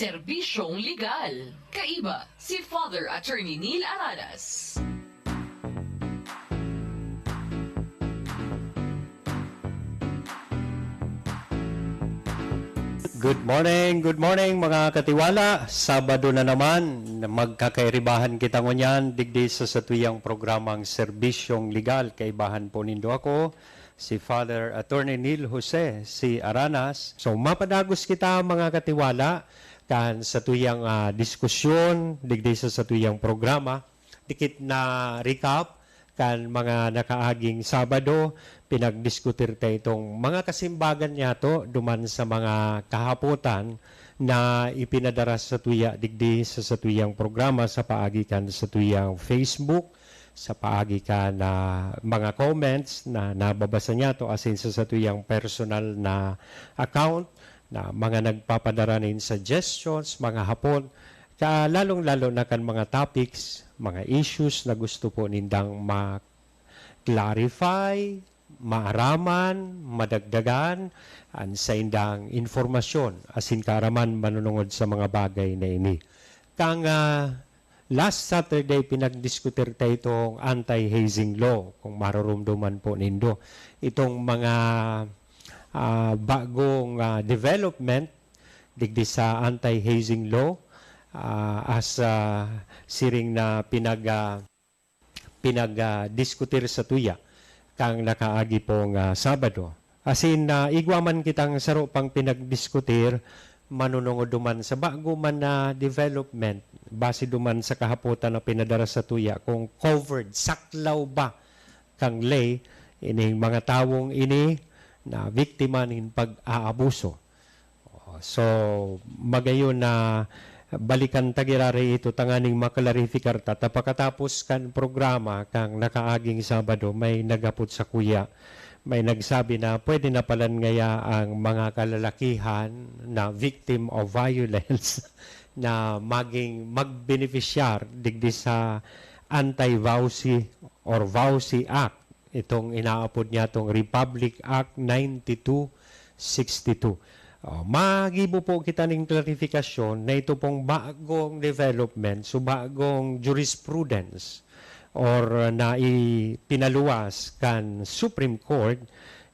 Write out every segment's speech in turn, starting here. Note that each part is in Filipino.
Serbisyong legal. Kaiba si Father Attorney Neil Araras. Good morning mga katiwala. Sabado na naman, magkakairibahan kita ngunyan, digdi sa satuyang programang Serbisyong Legal. Kaibahan po nindo ako, si Father Attorney Neil Jose, si Aranas. So mapadagos kita mga katiwala, kan satuyang diskusyon, digdi sa satuyang programa, dikit na recap, kan mga nakaaging Sabado, pinagdiskutir tayo itong mga kasimbagan niya to duman sa mga kahaputan na ipinadaras sa tuya digdi sa satuyang programa sa paagikan sa tuyang Facebook, sa paagikan na mga comments na nababasa niya to asin sa satuyang personal na account na mga nagpapadaranin suggestions, mga hapon, lalong-lalo na kan mga topics, mga issues na gusto po nindang ma-clarify, maaraman, madagdagan, sa indang informasyon, asin kaaraman manunungod sa mga bagay na ini. Kang last Saturday, pinagdiskutir tayo itong anti-hazing law, kung marurumduman po nindo. Itong mga bagong development, digdi sa anti-hazing law, as siring na pinag-diskutir sa tuya kang nakaagi pong Sabado. Asin igwaman kitang saro pang pinagdiskutir manunungod duman sa bago man na development base duman sa kahapotan na pinadara sa tuya kung covered, saklaw ba kang lay ining mga tawong ini na biktima ng pag-aabuso. So magayon na balikan tagirari ito tanganing maklarifikar ta. Tapakatapos kan programa kang nakaaging Sabado, may nagapot sa kuya. May nagsabi na pwede na palan ngaya ang mga kalalakihan na victim of violence na magbeneficiar digdi sa Anti-Vowsy or Vowsy Act. Itong inaapod niya itong Republic Act 9262. Magibo po kita ng klarifikasyon na ito pong bagong development, so bagong jurisprudence or na ipinaluwas kan Supreme Court,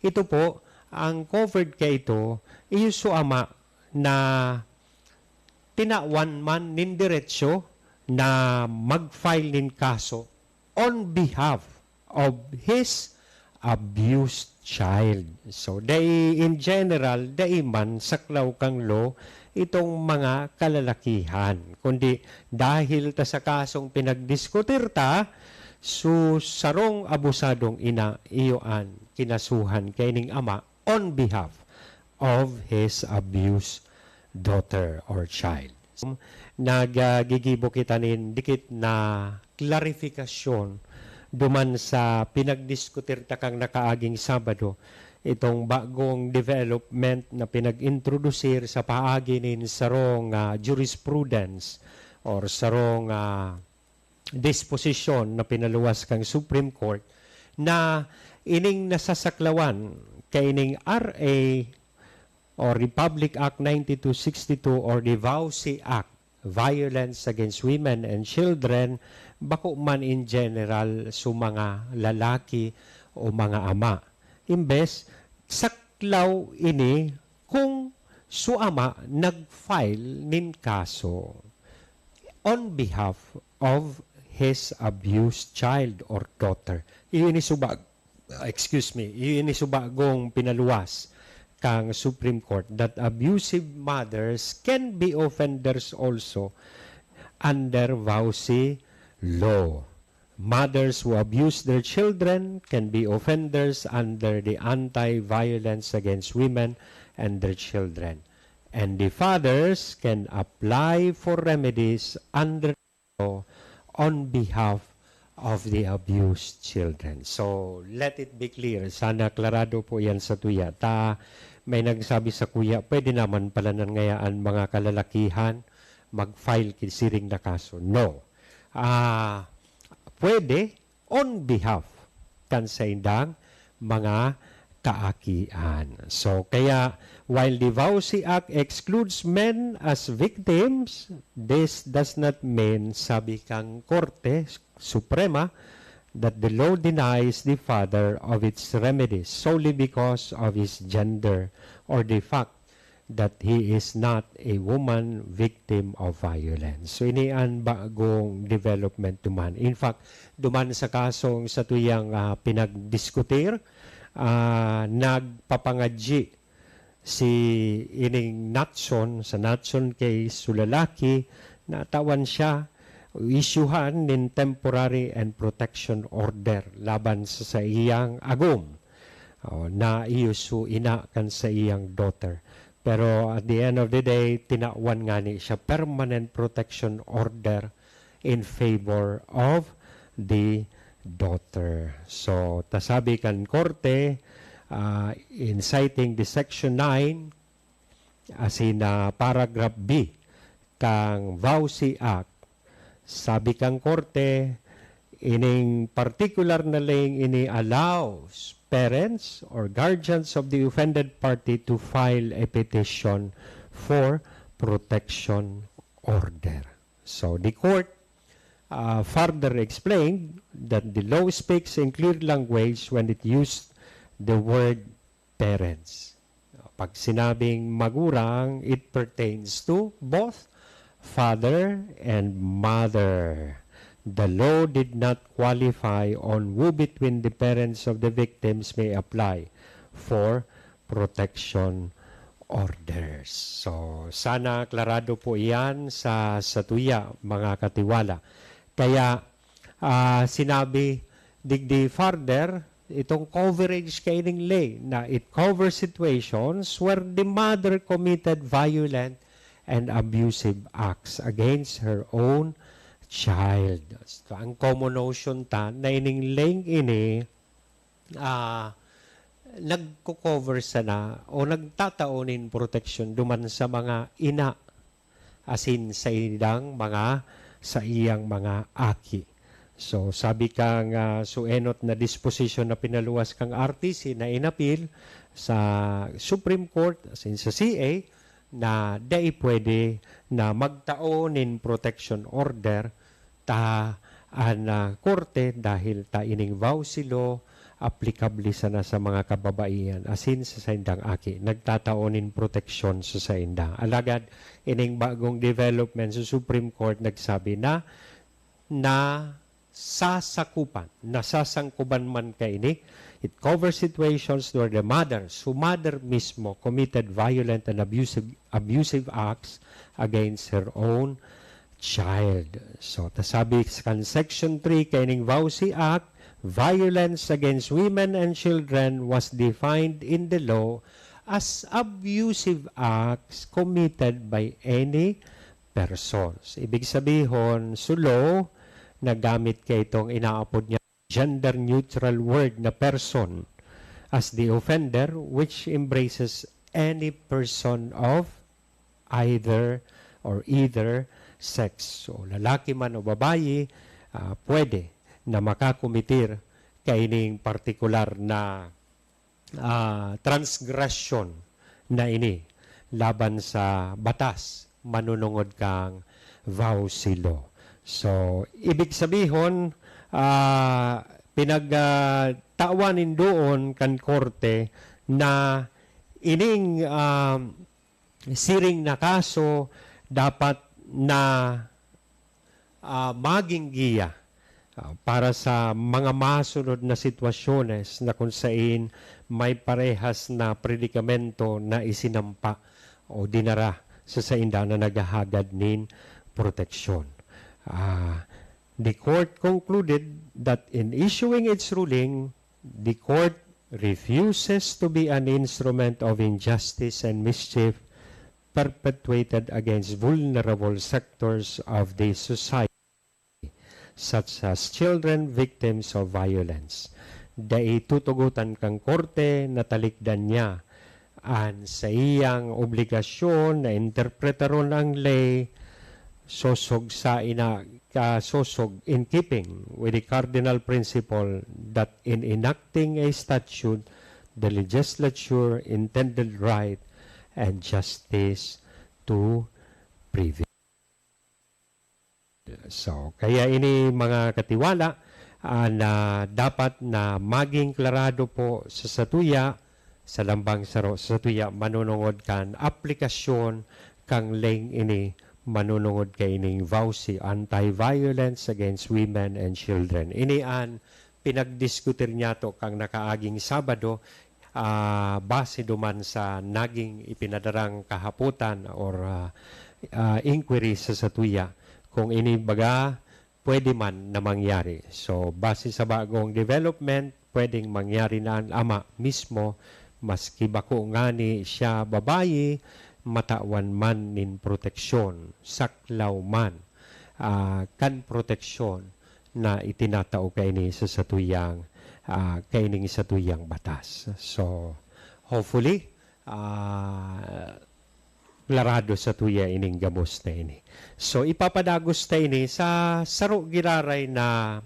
ito po, ang covered kay ito, iyuso ama na tinawan man nin diretsyo na mag-file nin kaso on behalf of his abused child. So, in general, man saklaw kang law itong mga kalalakihan. Kundi dahil ta sa kasong pinagdiskutir ta, sarong abusadong ina iyoan kinasuhan kay ning ama on behalf of his abused daughter or child. Nagigibo kita nin dikit na klarifikasyon duman sa pinagdiskutir takang nakaaging Sabado, itong bagong development na pinag-introdusir sa paagi nin sarong jurisprudence or sarong disposition na pinaluwas kang Supreme Court na ining nasasaklawan kay ining RA or Republic Act 9262 or the Vowsy Act, Violence Against Women and Children, bako man in general sa mga lalaki o mga ama. Imbes, saklaw ini kung suama nag-file nin kaso on behalf of his abused child or daughter. Iyon subagong pinaluwas kang Supreme Court that abusive mothers can be offenders also under Vowsy law. Mothers who abuse their children can be offenders under the Anti-Violence Against Women and Their Children. And the fathers can apply for remedies under the law on behalf of the abused children. So, let it be clear. Sana klarado po yan sa tuya. May nagsabi sa kuya, pwede naman pala nang ngayaan mga kalalakihan mag-file kisiring na kaso. No. Pwede on behalf kan sa indang mga kaakian. So, kaya, while the Vowsy Act excludes men as victims, this does not mean, sabi kang Korte Suprema, that the law denies the father of its remedies solely because of his gender or the fact that he is not a woman victim of violence. So, ini ang bagong development duman. In fact, duman sa kasong sa tuyang pinagdiskutir, nagpapangadji si ining Natson, sa Natson case, sulalaki, natawan siya, isyuhan nin temporary and protection order laban sa iyang agom. Na iyusu ina kan sa iyang daughter. Pero at the end of the day, tinawan nga ni siya permanent protection order in favor of the daughter. So, tasabi kan Korte, in citing the Section 9, as in paragraph B, kang Vowsy Act, sabi kang Korte, ining particular na ling ini allows parents or guardians of the offended party to file a petition for protection order. So, the court further explained that the law speaks in clear language when it used the word parents. Pag sinabing magurang, it pertains to both father and mother. The law did not qualify on who between the parents of the victims may apply for protection orders. So, sana klarado po iyan sa tuya, mga katiwala. Kaya, sinabi, digdi further, itong coverage kaining lay na it covers situations where the mother committed violent and abusive acts against her own child. So, ang common notion ta na ining laying ini nagko-cover sana o nagtataonin protection duman sa mga ina asin sa iyang mga aki. So, sabi kang suenot na disposition na pinaluwas kang RTC na inapil sa Supreme Court, asin sa CA, na dai pwede na magtaonin protection order korte dahil ta ining Vowsy law applicable sana sa mga kababaihan asin sa saindang aki nagtataonin proteksyon sa saindang alagad ining bagong development sa Supreme Court nagsabi na nasasangkuban man kay ini. It covers situations where the mother mismo committed violent and abusive acts against her own child. So, tasabi kan Section 3 kaining Vowsy Act, violence against women and children was defined in the law as abusive acts committed by any persons. Ibig sabihin, law, nagamit kay itong inaapod niya gender-neutral word na person as the offender which embraces any person of either sex. So, lalaki man o babae, pwede na makakumitir kaining partikular na transgression na ini laban sa batas manunungod kang Vowsy law. So, ibig sabihin, pinagtawanin doon kan korte na ining siring na kaso dapat na maging giya para sa mga masunod na sitwasyones na kung saan may parehas na predikamento na isinampa o dinara sa sainda na naghahagad nin proteksyon. The court concluded that in issuing its ruling, the court refuses to be an instrument of injustice and mischief perpetuated against vulnerable sectors of the society, such as children victims of violence. Dai tutugutan kang korte na talikdan niya an sa iyang obligasyon na interpretaron ang lay sosog sa sosog in keeping with the cardinal principle that in enacting a statute, the legislature intended right and justice to prevail. So, kaya ini mga katiwala na dapat na maging klarado po sa satuya, sa lambang saro sa satuya, manunungod kan aplikasyon kang leng ini manunungod kay ining VAUSI, Anti-Violence Against Women and Children. Ini an pinagdiskutir niya to kang nakaaging Sabado, base duman sa naging ipinadarang kahaputan or inquiry sa satuya kung ini baga pwede man na mangyari. So base sa bagong development, pwedeng mangyari na ang ama mismo, maski bako nga ni siya babayi, matawan man nin proteksyon, saklaw man kan proteksyon na itinatao kay ni sa satuyang kaining satuyang batas. So hopefully klarado sa tuya ining gamos na ini. So ipapadagos ta ini sa saro giraray na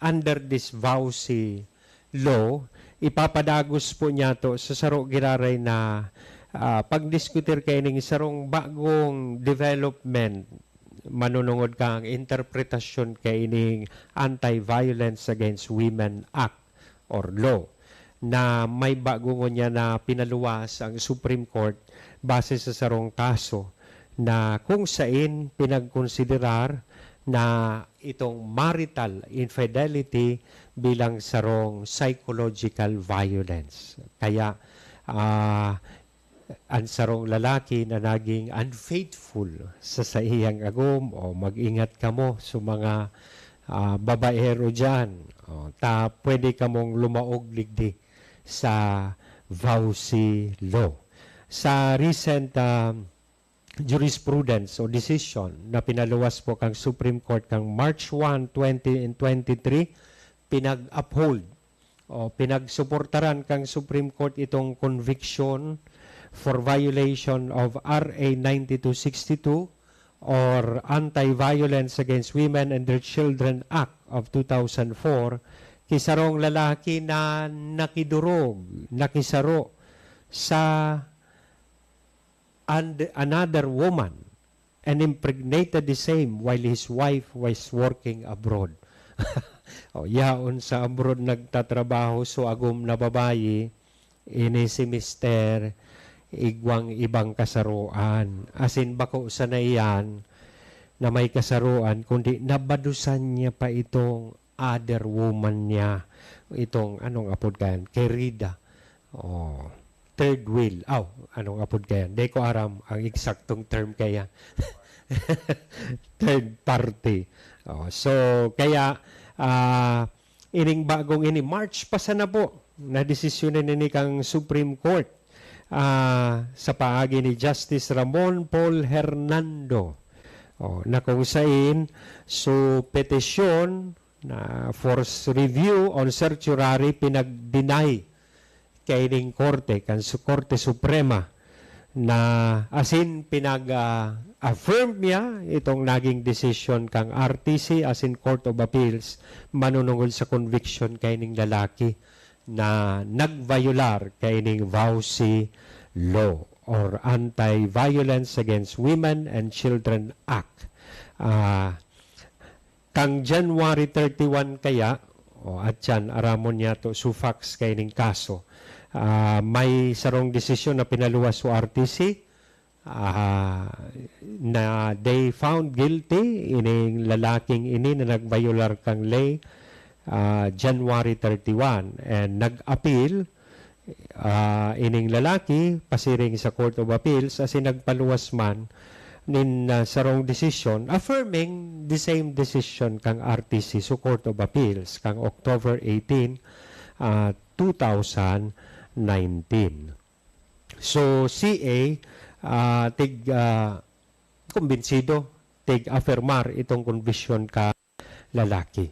under this VAUSI law, ipapadagos po niya to sa saro giraray na pagdiskutir kay ning sarong bagong development, manunungod kang interpretasyon kay ining Anti-Violence Against Women Act or law na may bagong niya na pinaluwas ang Supreme Court base sa sarong kaso na kung saan pinagkonsiderar na itong marital infidelity bilang sarong psychological violence. Kaya ang sarong lalaki na naging unfaithful sa iyang agom o mag-ingat ka mo sa mga babaero dyan. Pwede ka mong lumaog ligdi sa VAUSI law. Sa recent jurisprudence o decision na pinaluwas po kang Supreme Court kang March 1, 2023, pinag-uphold o pinagsuportaran kang Supreme Court itong conviction for violation of RA 9262 or Anti-Violence Against Women and Their Children Act of 2004, kisarong lalaki na nakidurog, nakisaro sa another woman and impregnated the same while his wife was working abroad. Yaon sa abroad nagtatrabaho so agom na babayi, ini si Mister igwang ibang kasaruan. Asin bako sa naiyan na may kasaruan, kundi nabadusan niya pa itong other woman niya. Itong, anong apod kayan? Kerida. Third wheel. Anong apod kayan? Di ko aram ang eksaktong term kaya. Third party. So, kaya, ining bagong ini, March pa sana po, na desisyonan ni kang Supreme Court sa paagi ni Justice Ramon Paul Hernando na kung saan so petisyon na force review on certiorari pinag-deny kay ning korte kan su Korte Suprema na asin pinag-affirm niya itong naging decision kang RTC asin Court of Appeals manunungod sa conviction kay ning lalaki na nagviolar kay ning VAUSI law or Anti-Violence Against Women and Children Act. Kang January 31 kaya, at yan, aramon niya to sufax kay ning kaso, may sarong desisyon na pinaluwas sa RTC na they found guilty ining lalaking ini na nagviolar kang lay January 31 and nag-appeal ining lalaki pasiring sa Court of Appeals as nagpaluwas man nin sarong decision affirming the same decision kang RTC sa Court of Appeals kang October 18, 2019. So CA kumbinsido tig-affirmar itong conviction ka lalaki.